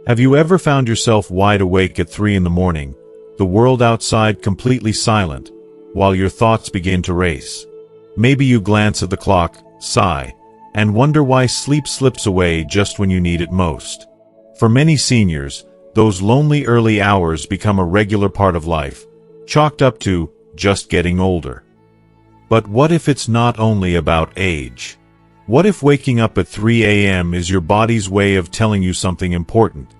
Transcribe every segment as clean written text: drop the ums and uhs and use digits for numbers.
Have you ever found yourself wide awake at 3 in the morning, the world outside completely silent, while your thoughts begin to race? Maybe you glance at the clock, sigh, and wonder why sleep slips away just when you need it most. For many seniors, those lonely early hours become a regular part of life, chalked up to just getting older. But what if it's not only about age? What if waking up at 3 a.m. is your body's way of telling you something important?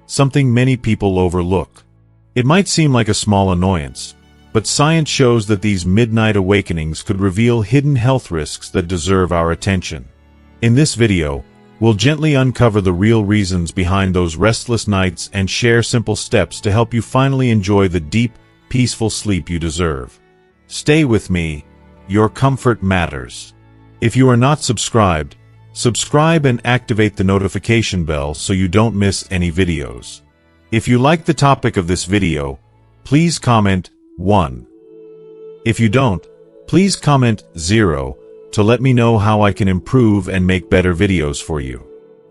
Something many people overlook. It might seem like a small annoyance, but science shows that these midnight awakenings could reveal hidden health risks that deserve our attention. In this video, we'll gently uncover the real reasons behind those restless nights and share simple steps to help you finally enjoy the deep, peaceful sleep you deserve. Stay with me. Your comfort matters. If you are not subscribed, subscribe and activate the notification bell so you don't miss any videos. If you like the topic of this video, please comment 1. If you don't, please comment 0 to let me know how I can improve and make better videos for you.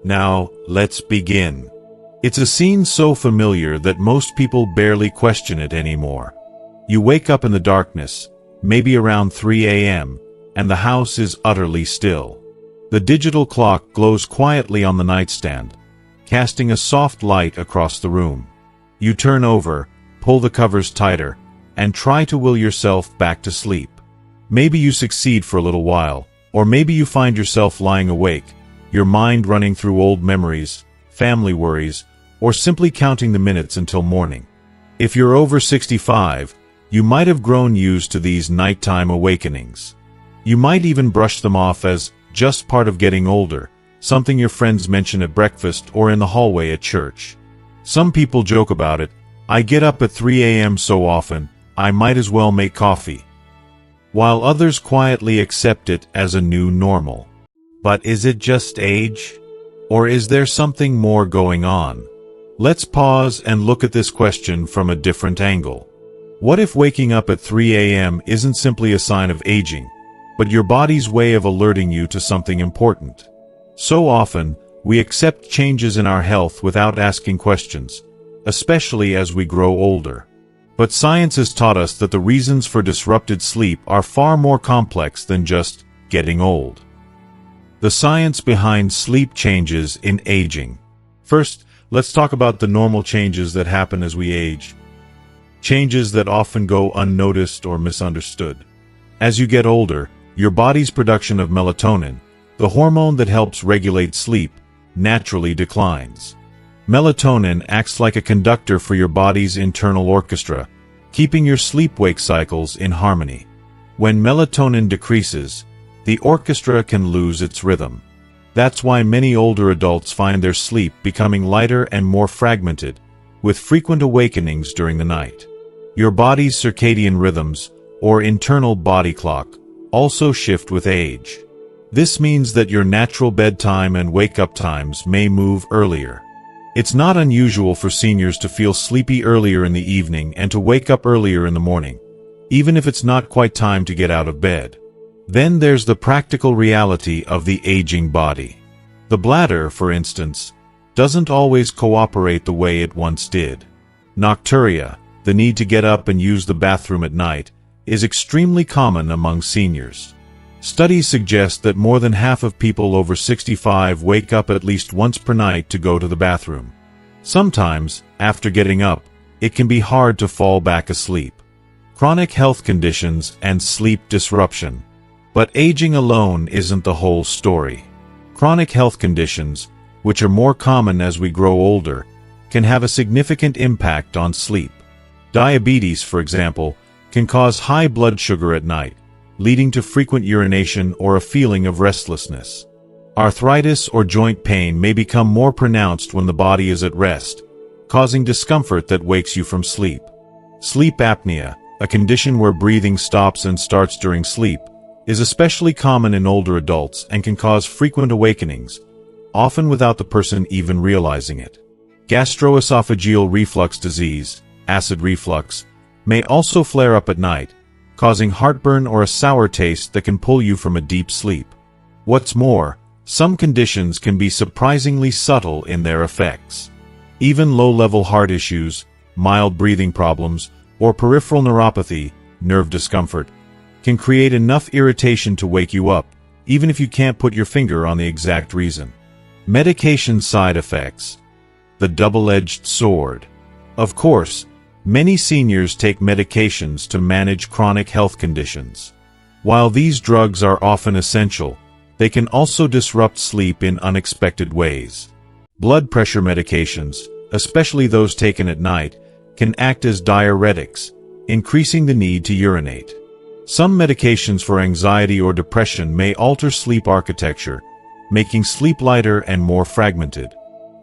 Now, let's begin. It's a scene so familiar that most people barely question it anymore. You wake up in the darkness, maybe around 3 a.m., and the house is utterly still. The digital clock glows quietly on the nightstand, casting a soft light across the room. You turn over, pull the covers tighter, and try to will yourself back to sleep. Maybe you succeed for a little while, or maybe you find yourself lying awake, your mind running through old memories, family worries, or simply counting the minutes until morning. If you're over 65, you might have grown used to these nighttime awakenings. You might even brush them off as just part of getting older, something your friends mention at breakfast or in the hallway at church. Some people joke about it. I get up at 3 a.m. so often, I might as well make coffee. While others quietly accept it as a new normal. But is it just age? Or is there something more going on? Let's pause and look at this question from a different angle. What if waking up at 3 a.m. isn't simply a sign of aging, but your body's way of alerting you to something important? So often, we accept changes in our health without asking questions, especially as we grow older. But science has taught us that the reasons for disrupted sleep are far more complex than just getting old. The science behind sleep changes in aging. First, let's talk about the normal changes that happen as we age. Changes that often go unnoticed or misunderstood. As you get older, your body's production of melatonin, the hormone that helps regulate sleep, naturally declines. Melatonin acts like a conductor for your body's internal orchestra, keeping your sleep-wake cycles in harmony. When melatonin decreases, the orchestra can lose its rhythm. That's why many older adults find their sleep becoming lighter and more fragmented, with frequent awakenings during the night. Your body's circadian rhythms, or internal body clock, also shift with age. This means that your natural bedtime and wake-up times may move earlier. It's not unusual for seniors to feel sleepy earlier in the evening and to wake up earlier in the morning, even if it's not quite time to get out of bed. Then there's the practical reality of the aging body. The bladder, for instance, doesn't always cooperate the way it once did. Nocturia, the need to get up and use the bathroom at night, is extremely common among seniors. Studies suggest that more than half of people over 65 wake up at least once per night to go to the bathroom. Sometimes, after getting up, it can be hard to fall back asleep. Chronic health conditions and sleep disruption. But aging alone isn't the whole story. Chronic health conditions, which are more common as we grow older, can have a significant impact on sleep. Diabetes, for example, can cause high blood sugar at night, leading to frequent urination or a feeling of restlessness. Arthritis or joint pain may become more pronounced when the body is at rest, causing discomfort that wakes you from sleep. Sleep apnea, a condition where breathing stops and starts during sleep, is especially common in older adults and can cause frequent awakenings, often without the person even realizing it. Gastroesophageal reflux disease, acid reflux, may also flare up at night, causing heartburn or a sour taste that can pull you from a deep sleep. What's more, some conditions can be surprisingly subtle in their effects. Even low-level heart issues, mild breathing problems, or peripheral neuropathy, nerve discomfort, can create enough irritation to wake you up, even if you can't put your finger on the exact reason. Medication side effects. The double-edged sword. Of course, many seniors take medications to manage chronic health conditions. While these drugs are often essential, they can also disrupt sleep in unexpected ways. Blood pressure medications, especially those taken at night, can act as diuretics, increasing the need to urinate. Some medications for anxiety or depression may alter sleep architecture, making sleep lighter and more fragmented.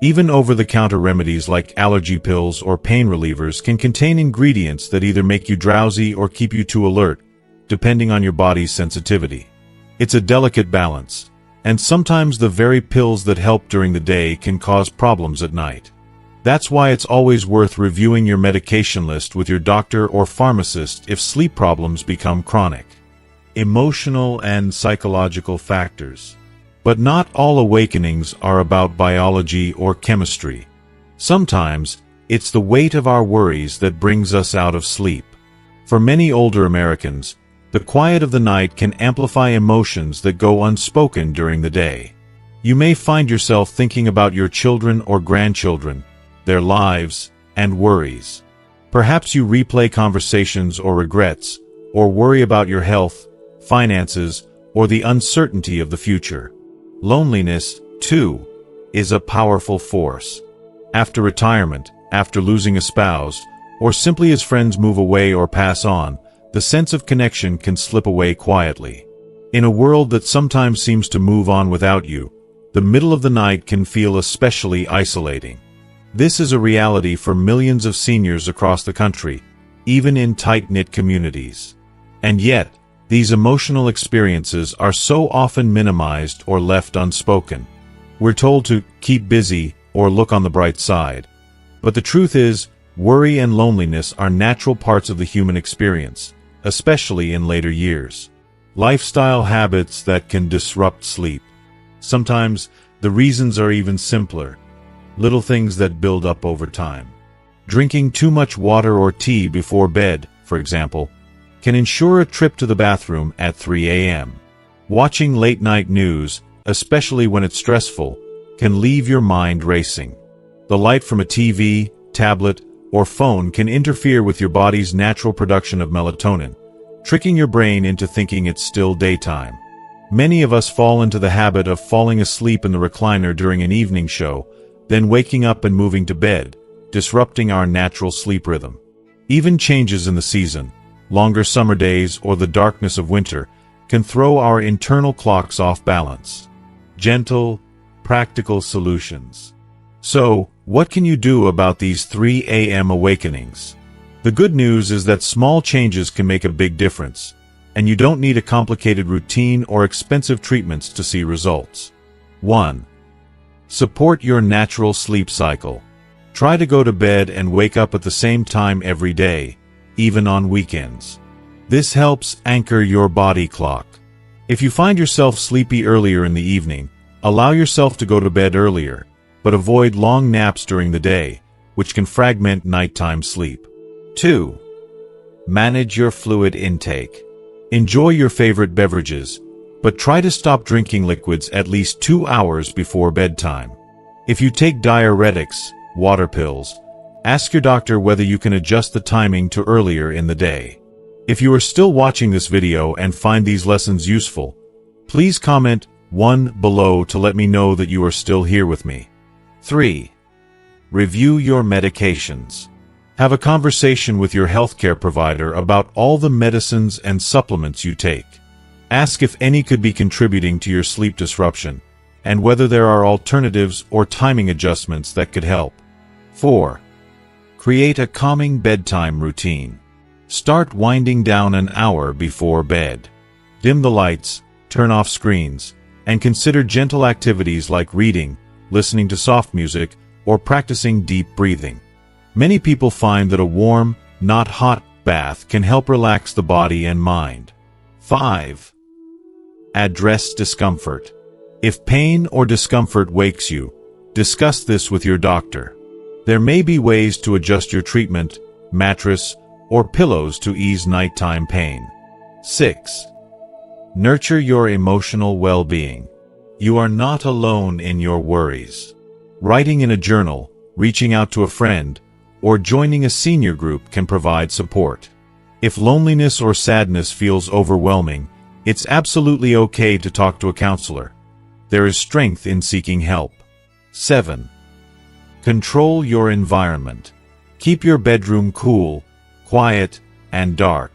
Even over-the-counter remedies like allergy pills or pain relievers can contain ingredients that either make you drowsy or keep you too alert, depending on your body's sensitivity. It's a delicate balance, and sometimes the very pills that help during the day can cause problems at night. That's why it's always worth reviewing your medication list with your doctor or pharmacist if sleep problems become chronic. Emotional and psychological factors. But not all awakenings are about biology or chemistry. Sometimes, it's the weight of our worries that brings us out of sleep. For many older Americans, the quiet of the night can amplify emotions that go unspoken during the day. You may find yourself thinking about your children or grandchildren, their lives, and worries. Perhaps you replay conversations or regrets, or worry about your health, finances, or the uncertainty of the future. Loneliness, too, is a powerful force. After retirement, after losing a spouse, or simply as friends move away or pass on, the sense of connection can slip away quietly. In a world that sometimes seems to move on without you, the middle of the night can feel especially isolating. This is a reality for millions of seniors across the country, even in tight-knit communities. And yet, these emotional experiences are so often minimized or left unspoken. We're told to keep busy or look on the bright side. But the truth is, worry and loneliness are natural parts of the human experience, especially in later years. Lifestyle habits that can disrupt sleep. Sometimes, the reasons are even simpler. Little things that build up over time. Drinking too much water or tea before bed, for example, can ensure a trip to the bathroom at 3 a.m. Watching late-night news, especially when it's stressful, can leave your mind racing. The light from a TV, tablet, or phone can interfere with your body's natural production of melatonin, tricking your brain into thinking it's still daytime. Many of us fall into the habit of falling asleep in the recliner during an evening show, then waking up and moving to bed, disrupting our natural sleep rhythm. Even changes in the season, longer summer days or the darkness of winter, can throw our internal clocks off balance. Gentle, practical solutions. So, what can you do about these 3 a.m. awakenings? The good news is that small changes can make a big difference, and you don't need a complicated routine or expensive treatments to see results. 1. Support your natural sleep cycle. Try to go to bed and wake up at the same time every day, even on weekends. This helps anchor your body clock. If you find yourself sleepy earlier in the evening, allow yourself to go to bed earlier, but avoid long naps during the day, which can fragment nighttime sleep. 2. Manage your fluid intake. Enjoy your favorite beverages, but try to stop drinking liquids at least 2 hours before bedtime. If you take diuretics, water pills, ask your doctor whether you can adjust the timing to earlier in the day. If you are still watching this video and find these lessons useful, please comment 1 below to let me know that you are still here with me. 3. Review your medications. Have a conversation with your healthcare provider about all the medicines and supplements you take. Ask if any could be contributing to your sleep disruption, and whether there are alternatives or timing adjustments that could help. 4. Create a calming bedtime routine. Start winding down an hour before bed. Dim the lights, turn off screens, and consider gentle activities like reading, listening to soft music, or practicing deep breathing. Many people find that a warm, not hot, bath can help relax the body and mind. 5. Address discomfort. If pain or discomfort wakes you, discuss this with your doctor. There may be ways to adjust your treatment, mattress, or pillows to ease nighttime pain. 6. Nurture your emotional well-being. You are not alone in your worries. Writing in a journal, reaching out to a friend, or joining a senior group can provide support. If loneliness or sadness feels overwhelming, it's absolutely okay to talk to a counselor. There is strength in seeking help. 7. Control your environment. Keep your bedroom cool, quiet, and dark.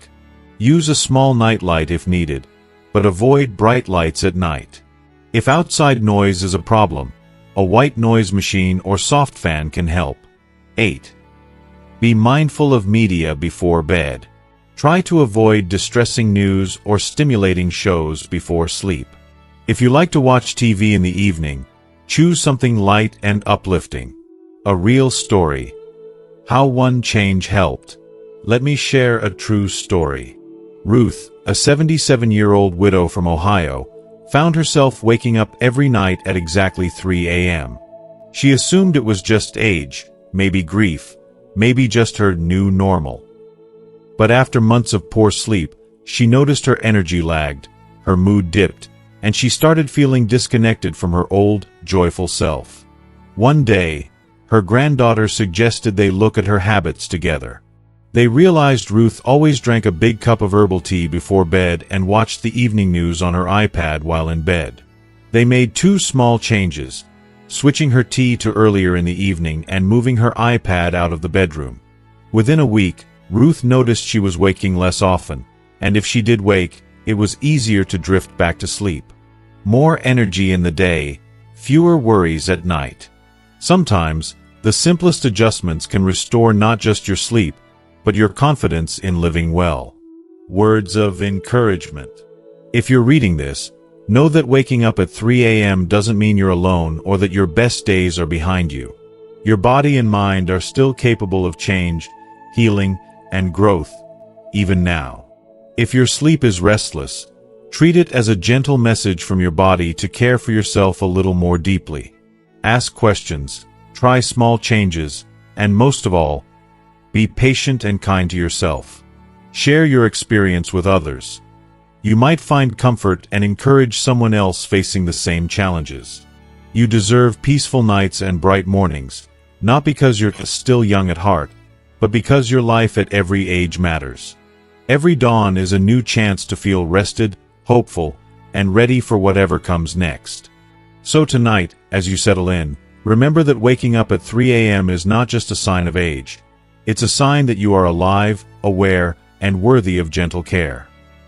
Use a small nightlight if needed, but avoid bright lights at night. If outside noise is a problem, a white noise machine or soft fan can help. 8. Be mindful of media before bed. Try to avoid distressing news or stimulating shows before sleep. If you like to watch TV in the evening, choose something light and uplifting. A real story. How one change helped. Let me share a true story. Ruth, a 77-year-old widow from Ohio, found herself waking up every night at exactly 3 a.m. She assumed it was just age, maybe grief, maybe just her new normal. But after months of poor sleep, she noticed her energy lagged, her mood dipped, and she started feeling disconnected from her old, joyful self. One day, her granddaughter suggested they look at her habits together. They realized Ruth always drank a big cup of herbal tea before bed and watched the evening news on her iPad while in bed. They made 2 small changes, switching her tea to earlier in the evening and moving her iPad out of the bedroom. Within a week, Ruth noticed she was waking less often, and if she did wake, it was easier to drift back to sleep. More energy in the day, fewer worries at night. Sometimes, the simplest adjustments can restore not just your sleep, but your confidence in living well. Words of encouragement. If you're reading this, know that waking up at 3 a.m. doesn't mean you're alone or that your best days are behind you. Your body and mind are still capable of change, healing, and growth, even now. If your sleep is restless, treat it as a gentle message from your body to care for yourself a little more deeply. Ask questions, try small changes, and most of all, be patient and kind to yourself. Share your experience with others. You might find comfort and encourage someone else facing the same challenges. You deserve peaceful nights and bright mornings, not because you're still young at heart, but because your life at every age matters. Every dawn is a new chance to feel rested, hopeful, and ready for whatever comes next. So tonight, as you settle in, remember that waking up at 3 a.m. is not just a sign of age. It's a sign that you are alive, aware, and worthy of gentle care.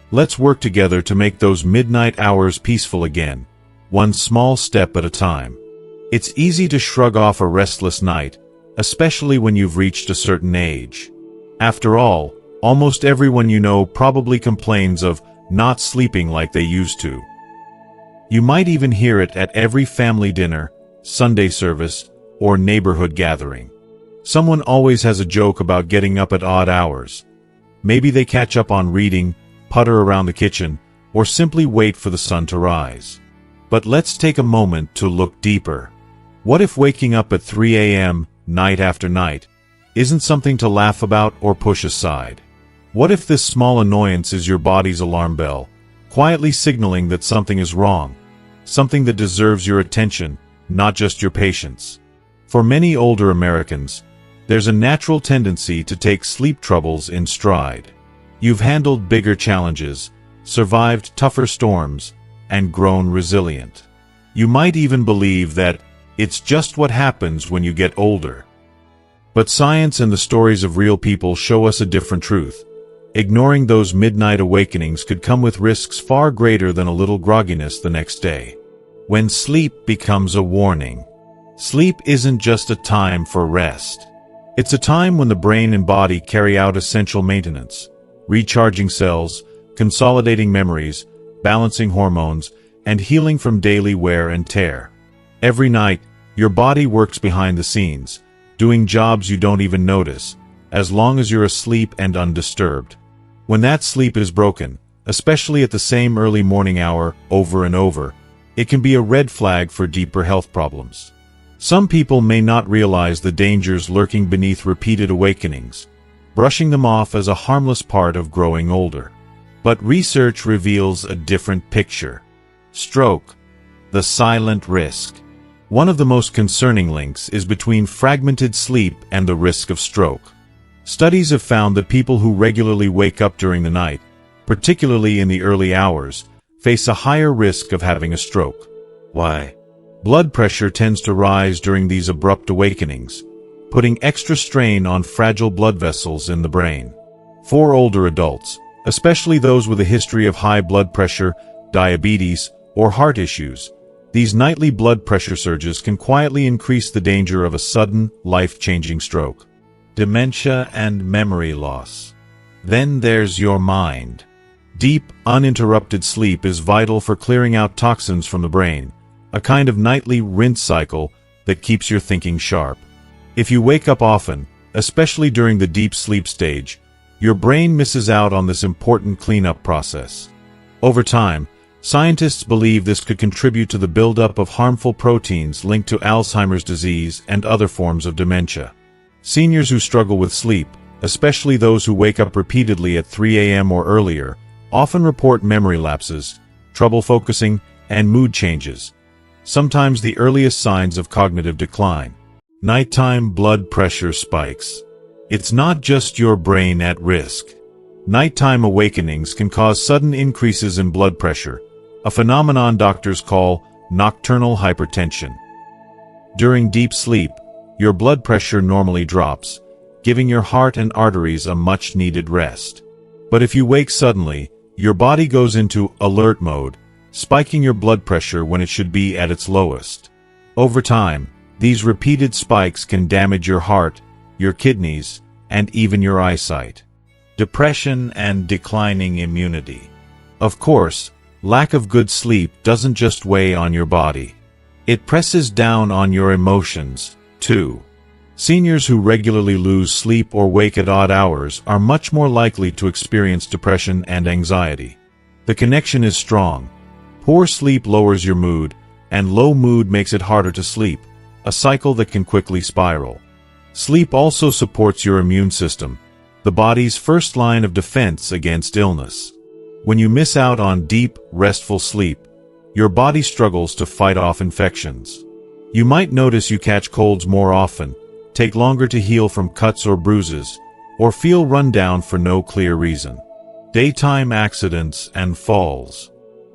Let's work together to make those midnight hours peaceful again, one small step at a time. It's easy to shrug off a restless night, especially when you've reached a certain age. After all, almost everyone you know probably complains of not sleeping like they used to. You might even hear it at every family dinner, Sunday service, or neighborhood gathering. Someone always has a joke about getting up at odd hours. Maybe they catch up on reading, putter around the kitchen, or simply wait for the sun to rise. But let's take a moment to look deeper. What if waking up at 3 a.m., night after night, isn't something to laugh about or push aside? What if this small annoyance is your body's alarm bell, quietly signaling that something is wrong, something that deserves your attention, not just your patience? For many older Americans, there's a natural tendency to take sleep troubles in stride. You've handled bigger challenges, survived tougher storms, and grown resilient. You might even believe that it's just what happens when you get older. But science and the stories of real people show us a different truth. Ignoring those midnight awakenings could come with risks far greater than a little grogginess the next day. When sleep becomes a warning. Sleep isn't just a time for rest. It's a time when the brain and body carry out essential maintenance, recharging cells, consolidating memories, balancing hormones, and healing from daily wear and tear. Every night, your body works behind the scenes, doing jobs you don't even notice, as long as you're asleep and undisturbed. When that sleep is broken, especially at the same early morning hour over and over, it can be a red flag for deeper health problems. Some people may not realize the dangers lurking beneath repeated awakenings, brushing them off as a harmless part of growing older. But research reveals a different picture. Stroke, the silent risk. One of the most concerning links is between fragmented sleep and the risk of stroke. Studies have found that people who regularly wake up during the night, particularly in the early hours, face a higher risk of having a stroke. Why? Blood pressure tends to rise during these abrupt awakenings, putting extra strain on fragile blood vessels in the brain. For older adults, especially those with a history of high blood pressure, diabetes, or heart issues, these nightly blood pressure surges can quietly increase the danger of a sudden, life-changing stroke. Dementia and memory loss. Then there's your mind. Deep, uninterrupted sleep is vital for clearing out toxins from the brain, a kind of nightly rinse cycle that keeps your thinking sharp. If you wake up often, especially during the deep sleep stage, your brain misses out on this important cleanup process. Over time, scientists believe this could contribute to the buildup of harmful proteins linked to Alzheimer's disease and other forms of dementia. Seniors who struggle with sleep, especially those who wake up repeatedly at 3 a.m. or earlier, often report memory lapses, trouble focusing, and mood changes, sometimes the earliest signs of cognitive decline. Nighttime blood pressure spikes. It's not just your brain at risk. Nighttime awakenings can cause sudden increases in blood pressure, a phenomenon doctors call nocturnal hypertension. During deep sleep, your blood pressure normally drops, giving your heart and arteries a much-needed rest. But if you wake suddenly, your body goes into alert mode, spiking your blood pressure when it should be at its lowest. Over time, these repeated spikes can damage your heart, your kidneys, and even your eyesight. Depression and declining immunity. Of course, lack of good sleep doesn't just weigh on your body. It presses down on your emotions, too. Seniors who regularly lose sleep or wake at odd hours are much more likely to experience depression and anxiety. The connection is strong. Poor sleep lowers your mood, and low mood makes it harder to sleep, a cycle that can quickly spiral. Sleep also supports your immune system, the body's first line of defense against illness. When you miss out on deep, restful sleep, your body struggles to fight off infections. You might notice you catch colds more often, take longer to heal from cuts or bruises, or feel run down for no clear reason. Daytime accidents and falls.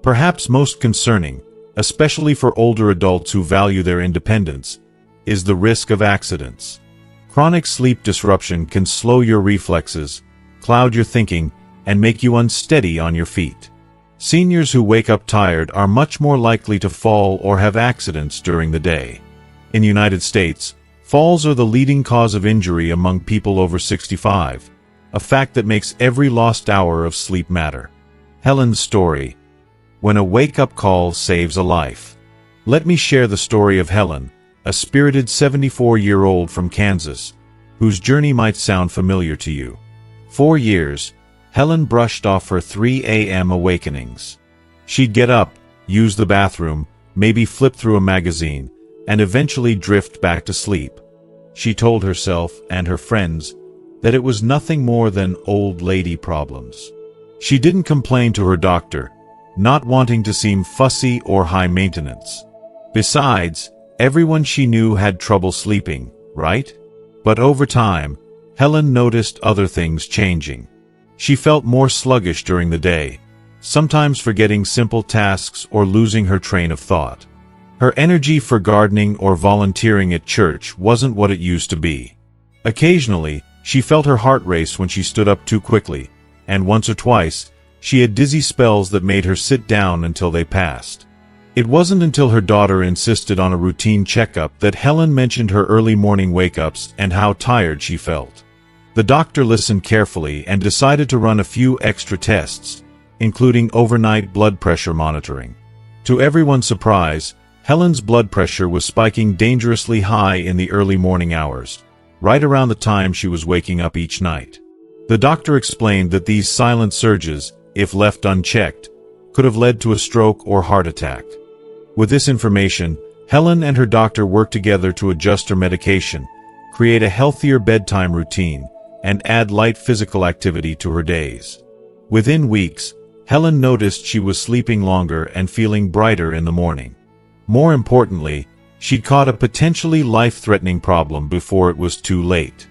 Perhaps most concerning, especially for older adults who value their independence, is the risk of accidents. Chronic sleep disruption can slow your reflexes, cloud your thinking, and make you unsteady on your feet. Seniors who wake up tired are much more likely to fall or have accidents during the day. In the United States, falls are the leading cause of injury among people over 65, a fact that makes every lost hour of sleep matter. Helen's story. When a wake-up call saves a life. Let me share the story of Helen, a spirited 74-year-old from Kansas, whose journey might sound familiar to you. For years, Helen brushed off her 3 a.m. awakenings. She'd get up, use the bathroom, maybe flip through a magazine, and eventually drift back to sleep. She told herself and her friends that it was nothing more than old lady problems. She didn't complain to her doctor, not wanting to seem fussy or high maintenance. Besides, everyone she knew had trouble sleeping, right? But over time, Helen noticed other things changing. She felt more sluggish during the day, sometimes forgetting simple tasks or losing her train of thought. Her energy for gardening or volunteering at church wasn't what it used to be. Occasionally, she felt her heart race when she stood up too quickly, and once or twice, she had dizzy spells that made her sit down until they passed. It wasn't until her daughter insisted on a routine checkup that Helen mentioned her early morning wake-ups and how tired she felt. The doctor listened carefully and decided to run a few extra tests, including overnight blood pressure monitoring. To everyone's surprise, Helen's blood pressure was spiking dangerously high in the early morning hours, right around the time she was waking up each night. The doctor explained that these silent surges, if left unchecked, could have led to a stroke or heart attack. With this information, Helen and her doctor work together to adjust her medication, create a healthier bedtime routine, and add light physical activity to her days. Within weeks, Helen noticed she was sleeping longer and feeling brighter in the morning. More importantly, she'd caught a potentially life-threatening problem before it was too late.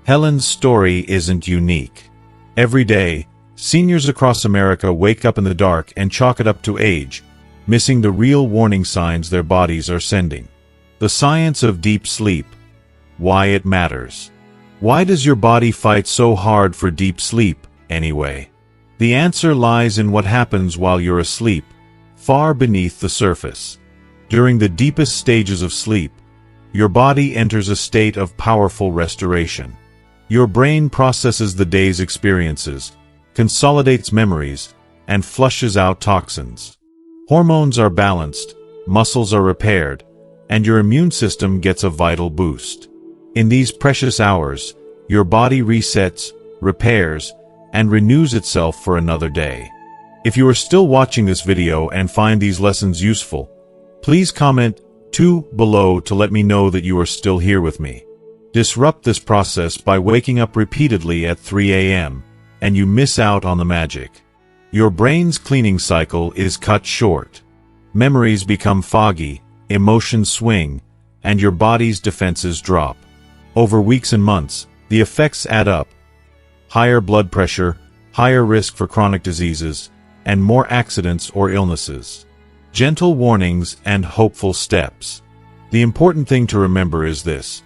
Helen's story isn't unique. Every day, seniors across America wake up in the dark and chalk it up to age, missing the real warning signs their bodies are sending. The science of deep sleep. Why it matters. Why does your body fight so hard for deep sleep, anyway? The answer lies in what happens while you're asleep, far beneath the surface. During the deepest stages of sleep, your body enters a state of powerful restoration. Your brain processes the day's experiences, consolidates memories, and flushes out toxins. Hormones are balanced, muscles are repaired, and your immune system gets a vital boost. In these precious hours, your body resets, repairs, and renews itself for another day. If you are still watching this video and find these lessons useful, please comment 2 below to let me know that you are still here with me. Disrupt this process by waking up repeatedly at 3 a.m., and you miss out on the magic. Your brain's cleaning cycle is cut short. Memories become foggy, emotions swing, and your body's defenses drop. Over weeks and months, the effects add up. Higher blood pressure, higher risk for chronic diseases, and more accidents or illnesses. Gentle warnings and hopeful steps. The important thing to remember is this.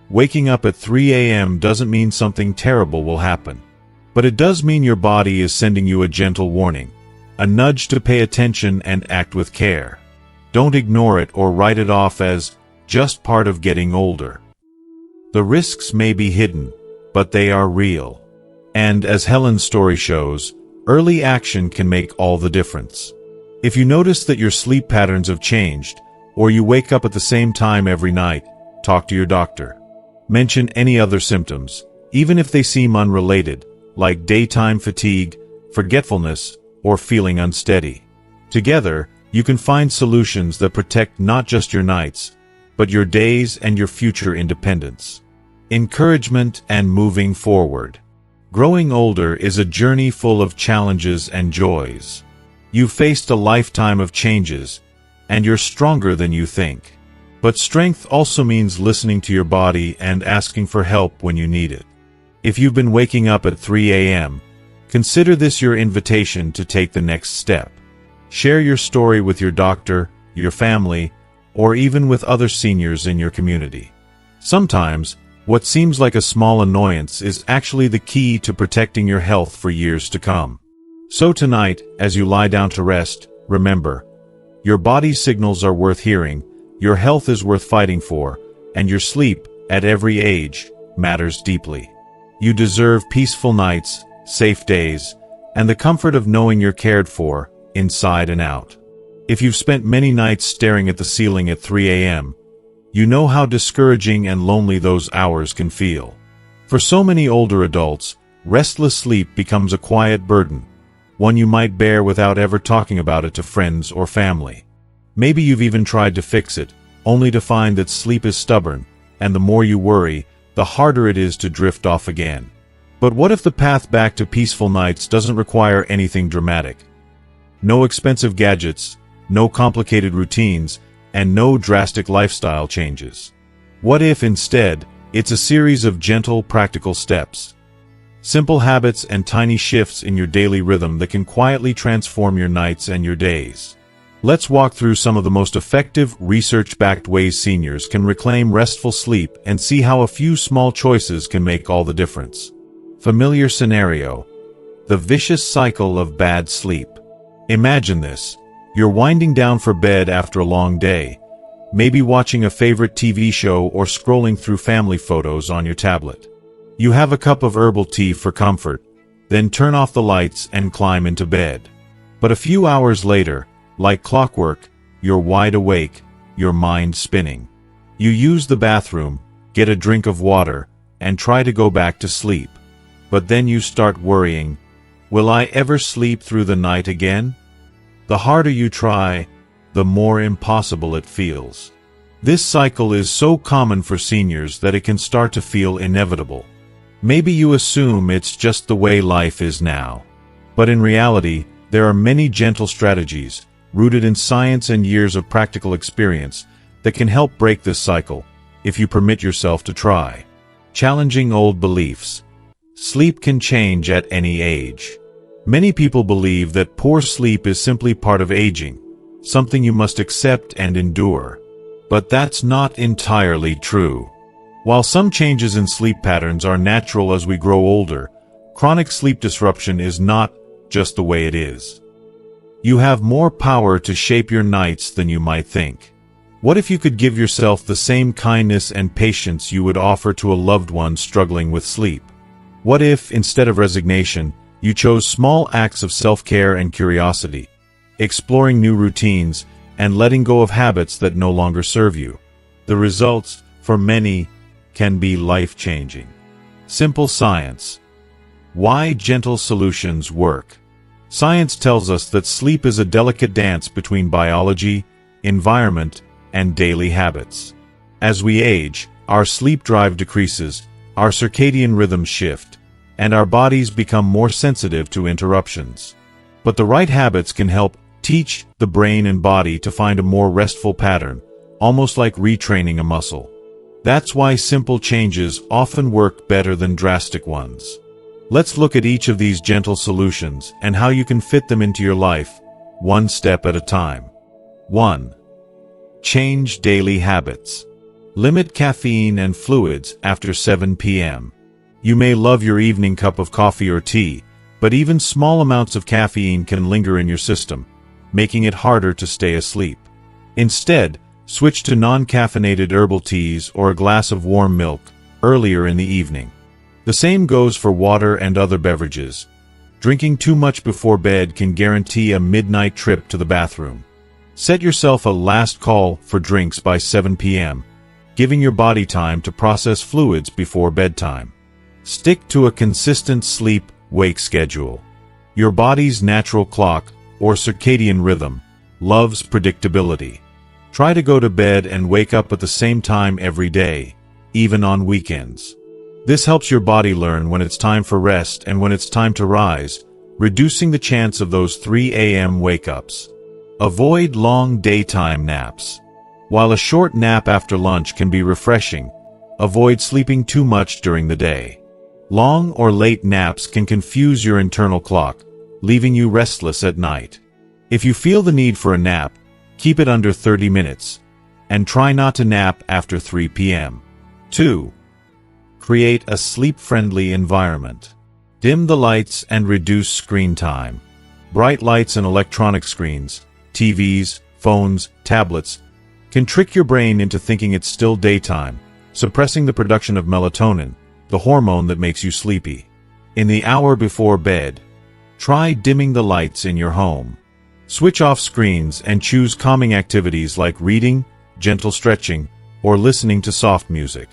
Waking up at 3 a.m. doesn't mean something terrible will happen. But it does mean your body is sending you a gentle warning, a nudge to pay attention and act with care. Don't ignore it or write it off as just part of getting older. The risks may be hidden, but they are real. And as Helen's story shows, early action can make all the difference. If you notice that your sleep patterns have changed, or you wake up at the same time every night, talk to your doctor. Mention any other symptoms, even if they seem unrelated, like daytime fatigue, forgetfulness, or feeling unsteady. Together, you can find solutions that protect not just your nights, but your days and your future independence. Encouragement and moving forward. Growing older is a journey full of challenges and joys. You've faced a lifetime of changes, and you're stronger than you think. But strength also means listening to your body and asking for help when you need it. If you've been waking up at 3 a.m., consider this your invitation to take the next step. Share your story with your doctor, your family, or even with other seniors in your community. Sometimes, what seems like a small annoyance is actually the key to protecting your health for years to come. So tonight, as you lie down to rest, remember, your body's signals are worth hearing, your health is worth fighting for, and your sleep, at every age, matters deeply. You deserve peaceful nights, safe days, and the comfort of knowing you're cared for, inside and out. If you've spent many nights staring at the ceiling at 3 a.m., you know how discouraging and lonely those hours can feel. For so many older adults, restless sleep becomes a quiet burden, one you might bear without ever talking about it to friends or family. Maybe you've even tried to fix it, only to find that sleep is stubborn, and the more you worry, the harder it is to drift off again. But what if the path back to peaceful nights doesn't require anything dramatic? No expensive gadgets, no complicated routines, and no drastic lifestyle changes. What if, instead, it's a series of gentle, practical steps? Simple habits and tiny shifts in your daily rhythm that can quietly transform your nights and your days. Let's walk through some of the most effective, research-backed ways seniors can reclaim restful sleep and see how a few small choices can make all the difference. Familiar scenario. The vicious cycle of bad sleep. Imagine this. You're winding down for bed after a long day, maybe watching a favorite TV show or scrolling through family photos on your tablet. You have a cup of herbal tea for comfort, then turn off the lights and climb into bed. But a few hours later, like clockwork, you're wide awake, your mind spinning. You use the bathroom, get a drink of water, and try to go back to sleep. But then you start worrying, will I ever sleep through the night again? The harder you try, the more impossible it feels. This cycle is so common for seniors that it can start to feel inevitable. Maybe you assume it's just the way life is now. But in reality, there are many gentle strategies, rooted in science and years of practical experience, that can help break this cycle, if you permit yourself to try. Challenging old beliefs. Sleep can change at any age. Many people believe that poor sleep is simply part of aging, something you must accept and endure. But that's not entirely true. While some changes in sleep patterns are natural as we grow older, chronic sleep disruption is not just the way it is. You have more power to shape your nights than you might think. What if you could give yourself the same kindness and patience you would offer to a loved one struggling with sleep? What if, instead of resignation, you chose small acts of self-care and curiosity, exploring new routines, and letting go of habits that no longer serve you? The results, for many, can be life-changing. Simple science. Why gentle solutions work. Science tells us that sleep is a delicate dance between biology, environment, and daily habits. As we age, our sleep drive decreases, our circadian rhythms shift, and our bodies become more sensitive to interruptions. But the right habits can help teach the brain and body to find a more restful pattern, almost like retraining a muscle. That's why simple changes often work better than drastic ones. Let's look at each of these gentle solutions and how you can fit them into your life, one step at a time. 1. Change daily habits. Limit caffeine and fluids after 7 p.m. You may love your evening cup of coffee or tea, but even small amounts of caffeine can linger in your system, making it harder to stay asleep. Instead, switch to non-caffeinated herbal teas or a glass of warm milk earlier in the evening. The same goes for water and other beverages. Drinking too much before bed can guarantee a midnight trip to the bathroom. Set yourself a last call for drinks by 7 p.m., giving your body time to process fluids before bedtime. Stick to a consistent sleep-wake schedule. Your body's natural clock, or circadian rhythm, loves predictability. Try to go to bed and wake up at the same time every day, even on weekends. This helps your body learn when it's time for rest and when it's time to rise, reducing the chance of those 3 a.m. wake-ups. Avoid long daytime naps. While a short nap after lunch can be refreshing, avoid sleeping too much during the day. Long or late naps can confuse your internal clock, leaving you restless at night. If you feel the need for a nap, keep it under 30 minutes, and try not to nap after 3 p.m. 2. Create a sleep-friendly environment. Dim the lights and reduce screen time. Bright lights and electronic screens, TVs, phones, tablets, can trick your brain into thinking it's still daytime, suppressing the production of melatonin, the hormone that makes you sleepy. In the hour before bed, try dimming the lights in your home. Switch off screens and choose calming activities like reading, gentle stretching, or listening to soft music.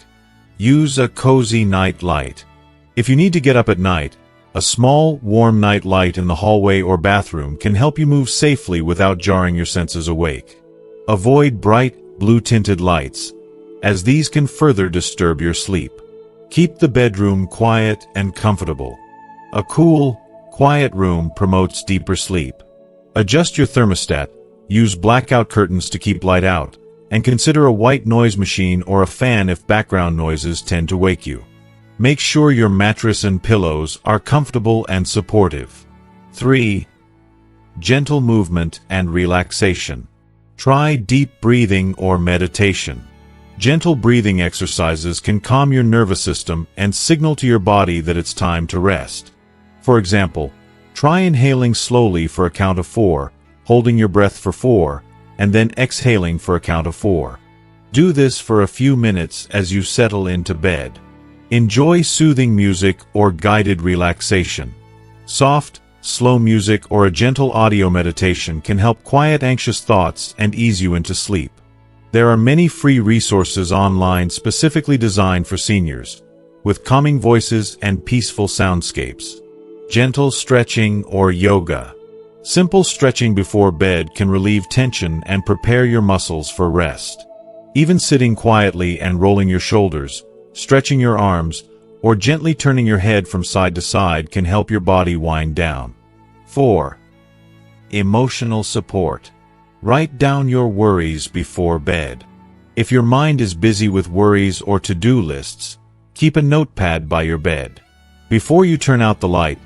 Use a cozy night light. If you need to get up at night, a small, warm night light in the hallway or bathroom can help you move safely without jarring your senses awake. Avoid bright, blue-tinted lights, as these can further disturb your sleep. Keep the bedroom quiet and comfortable. A cool, quiet room promotes deeper sleep. Adjust your thermostat, use blackout curtains to keep light out, and consider a white noise machine or a fan if background noises tend to wake you. Make sure your mattress and pillows are comfortable and supportive. 3. Gentle movement and relaxation. Try deep breathing or meditation. Gentle breathing exercises can calm your nervous system and signal to your body that it's time to rest. For example, try inhaling slowly for a count of 4, holding your breath for 4, and then exhaling for a count of 4. Do this for a few minutes as you settle into bed. Enjoy soothing music or guided relaxation. Soft, slow music or a gentle audio meditation can help quiet anxious thoughts and ease you into sleep. There are many free resources online specifically designed for seniors, with calming voices and peaceful soundscapes. Gentle stretching or yoga. Simple stretching before bed can relieve tension and prepare your muscles for rest. Even sitting quietly and rolling your shoulders, stretching your arms, or gently turning your head from side to side can help your body wind down. 4. Emotional support. Write down your worries before bed. If your mind is busy with worries or to-do lists, keep a notepad by your bed. Before you turn out the light,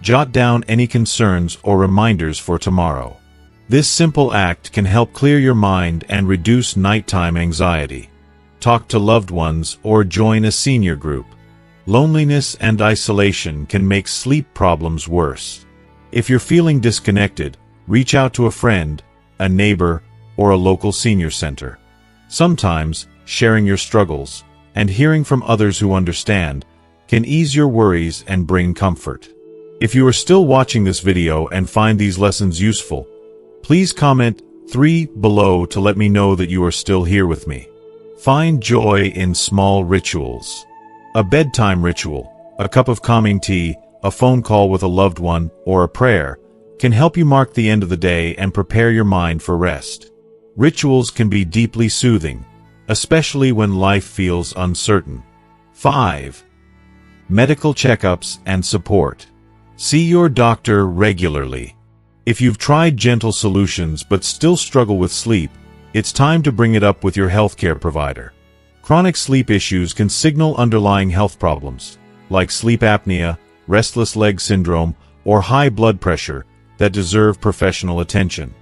jot down any concerns or reminders for tomorrow. This simple act can help clear your mind and reduce nighttime anxiety. Talk to loved ones or join a senior group. Loneliness and isolation can make sleep problems worse. If you're feeling disconnected, reach out to a friend, a neighbor, or a local senior center. Sometimes, sharing your struggles and hearing from others who understand can ease your worries and bring comfort. If you are still watching this video and find these lessons useful, please comment 3 below to let me know that you are still here with me. Find joy in small rituals. A bedtime ritual, a cup of calming tea, a phone call with a loved one, or a prayer can help you mark the end of the day and prepare your mind for rest. Rituals can be deeply soothing, especially when life feels uncertain. 5. Medical checkups and support. See your doctor regularly. If you've tried gentle solutions but still struggle with sleep, it's time to bring it up with your healthcare provider. Chronic sleep issues can signal underlying health problems, like sleep apnea, restless leg syndrome, or high blood pressure, that deserve professional attention.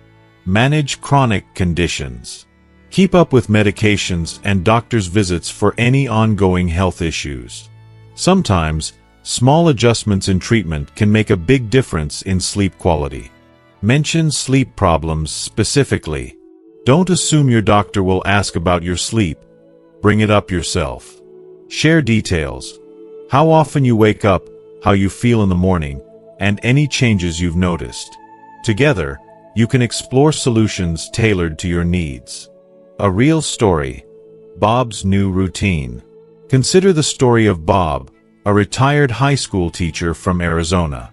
Manage chronic conditions. Keep up with medications and doctor's visits for any ongoing health issues. Sometimes, small adjustments in treatment can make a big difference in sleep quality. Mention sleep problems specifically. Don't assume your doctor will ask about your sleep. Bring it up yourself. Share details. How often you wake up, how you feel in the morning, and any changes you've noticed. Together, you can explore solutions tailored to your needs. A real story. Bob's new routine. Consider the story of Bob, a retired high school teacher from Arizona.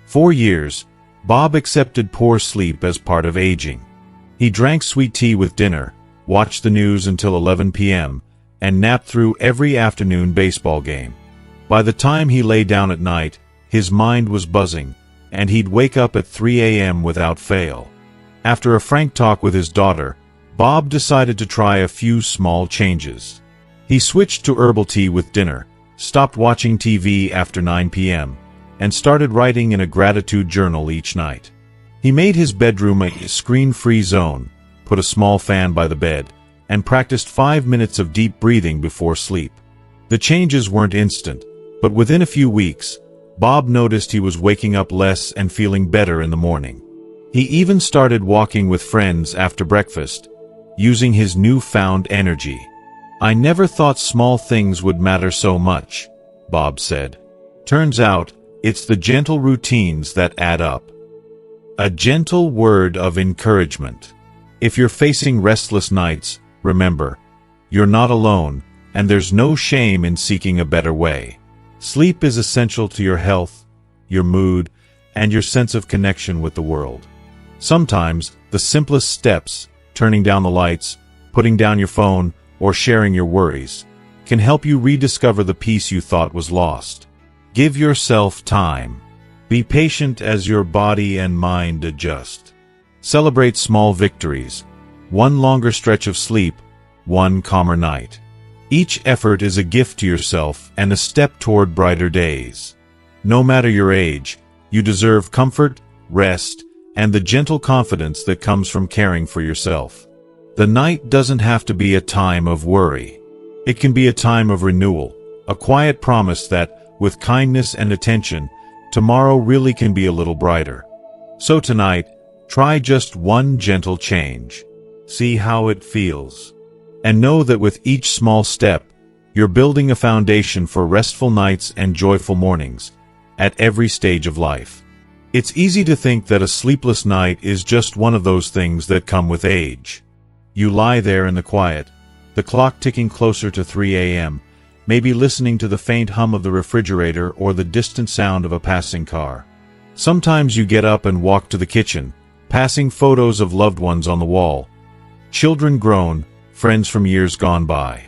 For years, Bob accepted poor sleep as part of aging. He drank sweet tea with dinner, watched the news until 11 p.m., and napped through every afternoon baseball game. By the time he lay down at night, his mind was buzzing, and he'd wake up at 3 a.m. without fail. After a frank talk with his daughter, Bob decided to try a few small changes. He switched to herbal tea with dinner, stopped watching TV after 9 p.m., and started writing in a gratitude journal each night. He made his bedroom a screen-free zone, put a small fan by the bed, and practiced 5 minutes of deep breathing before sleep. The changes weren't instant, but within a few weeks, Bob noticed he was waking up less and feeling better in the morning. He even started walking with friends after breakfast, using his newfound energy. "I never thought small things would matter so much," Bob said. Turns out, it's the gentle routines that add up. A gentle word of encouragement. If you're facing restless nights, remember, you're not alone, and there's no shame in seeking a better way. Sleep is essential to your health, your mood, and your sense of connection with the world. Sometimes, the simplest steps, turning down the lights, putting down your phone, or sharing your worries, can help you rediscover the peace you thought was lost. Give yourself time. Be patient as your body and mind adjust. Celebrate small victories. One longer stretch of sleep, one calmer night. Each effort is a gift to yourself and a step toward brighter days. No matter your age, you deserve comfort, rest, and the gentle confidence that comes from caring for yourself. The night doesn't have to be a time of worry. It can be a time of renewal, a quiet promise that, with kindness and attention, tomorrow really can be a little brighter. So tonight, try just one gentle change. See how it feels. And know that with each small step, you're building a foundation for restful nights and joyful mornings, at every stage of life. It's easy to think that a sleepless night is just one of those things that come with age. You lie there in the quiet, the clock ticking closer to 3 a.m., maybe listening to the faint hum of the refrigerator or the distant sound of a passing car. Sometimes you get up and walk to the kitchen, passing photos of loved ones on the wall. Children groan, friends from years gone by.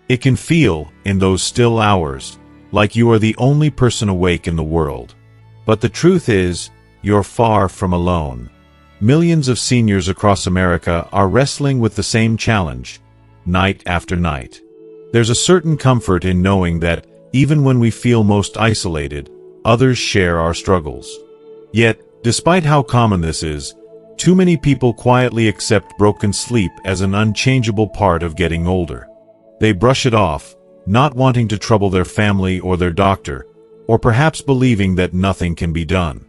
It can feel, in those still hours, like you are the only person awake in the world. But the truth is, you're far from alone. Millions of seniors across America are wrestling with the same challenge, night after night. There's a certain comfort in knowing that, even when we feel most isolated, others share our struggles. Yet, despite how common this is, too many people quietly accept broken sleep as an unchangeable part of getting older. They brush it off, not wanting to trouble their family or their doctor, or perhaps believing that nothing can be done.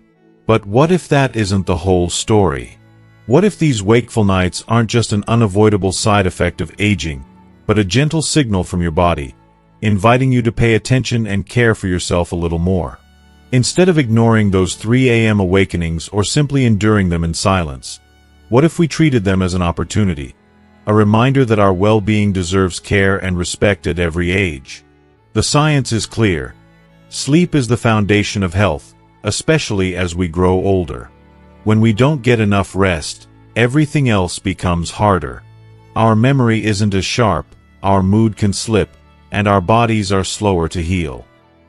But what if that isn't the whole story? What if these wakeful nights aren't just an unavoidable side effect of aging, but a gentle signal from your body, inviting you to pay attention and care for yourself a little more? Instead of ignoring those 3 a.m. awakenings or simply enduring them in silence, what if we treated them as an opportunity, a reminder that our well-being deserves care and respect at every age? The science is clear. Sleep is the foundation of health, especially as we grow older. When we don't get enough rest, everything else becomes harder. Our memory isn't as sharp, our mood can slip, and our bodies are slower to heal.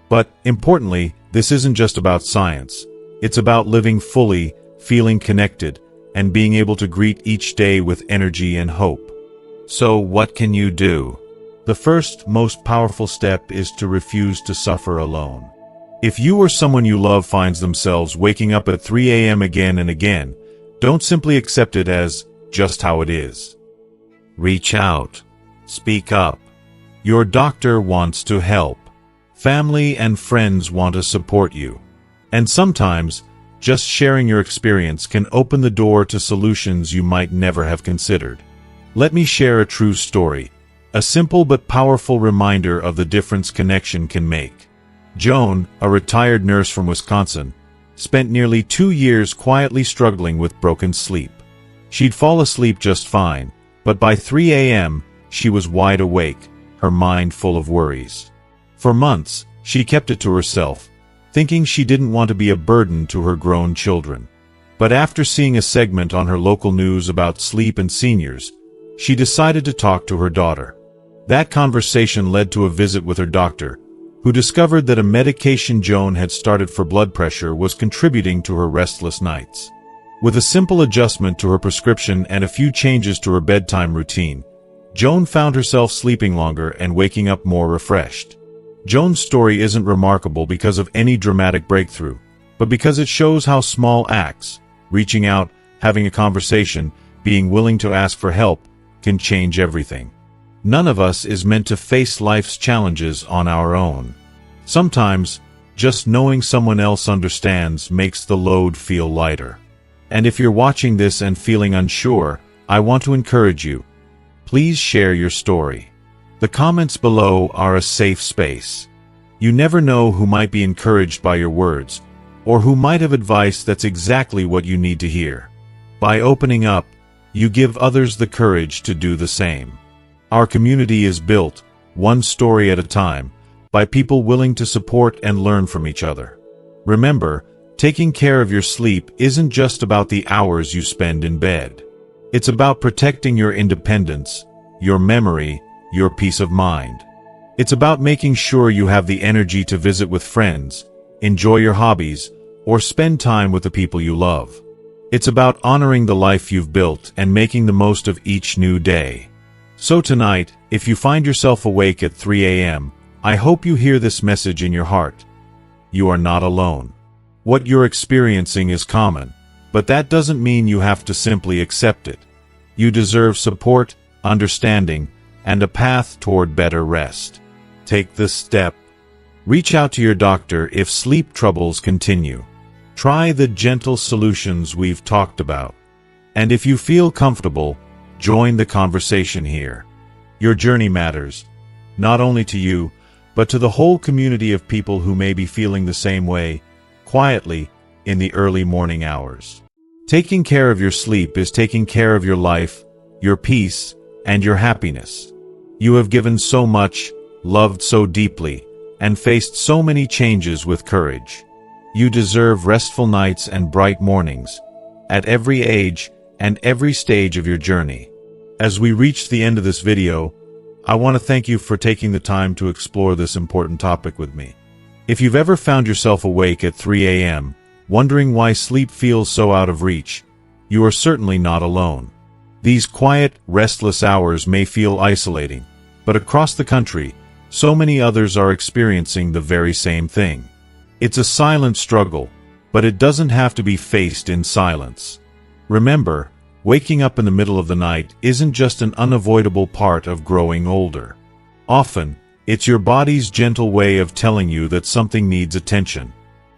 But, importantly, this isn't just about science. It's about living fully, feeling connected, and being able to greet each day with energy and hope. So, what can you do? The first, most powerful step is to refuse to suffer alone. If you or someone you love finds themselves waking up at 3 a.m. again and again, don't simply accept it as just how it is. Reach out. Speak up. Your doctor wants to help. Family and friends want to support you. And sometimes, just sharing your experience can open the door to solutions you might never have considered. Let me share a true story, a simple but powerful reminder of the difference connection can make. Joan, a retired nurse from Wisconsin, spent nearly 2 years quietly struggling with broken sleep. She'd fall asleep just fine, but by 3 a.m., she was wide awake, her mind full of worries. For months, she kept it to herself, thinking she didn't want to be a burden to her grown children. But after seeing a segment on her local news about sleep and seniors, she decided to talk to her daughter. That conversation led to a visit with her doctor, who discovered that a medication Joan had started for blood pressure was contributing to her restless nights. With a simple adjustment to her prescription and a few changes to her bedtime routine, Joan found herself sleeping longer and waking up more refreshed. Joan's story isn't remarkable because of any dramatic breakthrough, but because it shows how small acts, reaching out, having a conversation, being willing to ask for help, can change everything. None of us is meant to face life's challenges on our own. Sometimes, just knowing someone else understands makes the load feel lighter. And if you're watching this and feeling unsure, I want to encourage you. Please share your story. The comments below are a safe space. You never know who might be encouraged by your words, or who might have advice that's exactly what you need to hear. By opening up, you give others the courage to do the same. Our community is built, one story at a time, by people willing to support and learn from each other. Remember, taking care of your sleep isn't just about the hours you spend in bed. It's about protecting your independence, your memory, your peace of mind. It's about making sure you have the energy to visit with friends, enjoy your hobbies, or spend time with the people you love. It's about honoring the life you've built and making the most of each new day. So tonight, if you find yourself awake at 3 a.m., I hope you hear this message in your heart. You are not alone. What you're experiencing is common, but that doesn't mean you have to simply accept it. You deserve support, understanding, and a path toward better rest. Take this step. Reach out to your doctor if sleep troubles continue. Try the gentle solutions we've talked about. And if you feel comfortable, join the conversation here. Your journey matters, not only to you, but to the whole community of people who may be feeling the same way, quietly, in the early morning hours. Taking care of your sleep is taking care of your life, your peace, and your happiness. You have given so much, loved so deeply, and faced so many changes with courage. You deserve restful nights and bright mornings, at every age and every stage of your journey. As we reach the end of this video, I want to thank you for taking the time to explore this important topic with me. If you've ever found yourself awake at 3 a.m., wondering why sleep feels so out of reach, you are certainly not alone. These quiet, restless hours may feel isolating, but across the country, so many others are experiencing the very same thing. It's a silent struggle, but it doesn't have to be faced in silence. Remember, waking up in the middle of the night isn't just an unavoidable part of growing older. Often, it's your body's gentle way of telling you that something needs attention.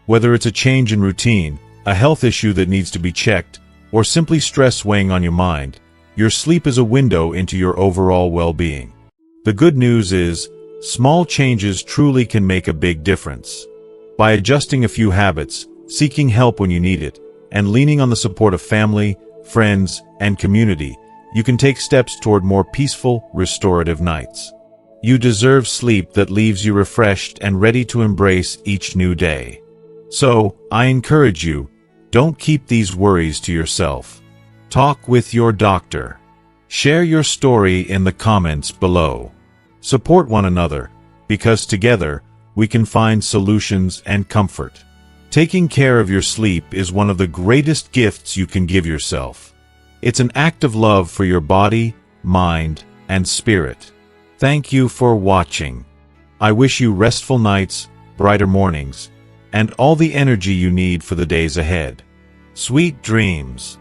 Whether it's a change in routine, a health issue that needs to be checked, or simply stress weighing on your mind, your sleep is a window into your overall well-being. The good news is, small changes truly can make a big difference. By adjusting a few habits, seeking help when you need it, and leaning on the support of family, friends, and community, you can take steps toward more peaceful, restorative nights. You deserve sleep that leaves you refreshed and ready to embrace each new day. So, I encourage you, don't keep these worries to yourself. Talk with your doctor. Share your story in the comments below. Support one another, because together, we can find solutions and comfort. Taking care of your sleep is one of the greatest gifts you can give yourself. It's an act of love for your body, mind, and spirit. Thank you for watching. I wish you restful nights, brighter mornings, and all the energy you need for the days ahead. Sweet dreams.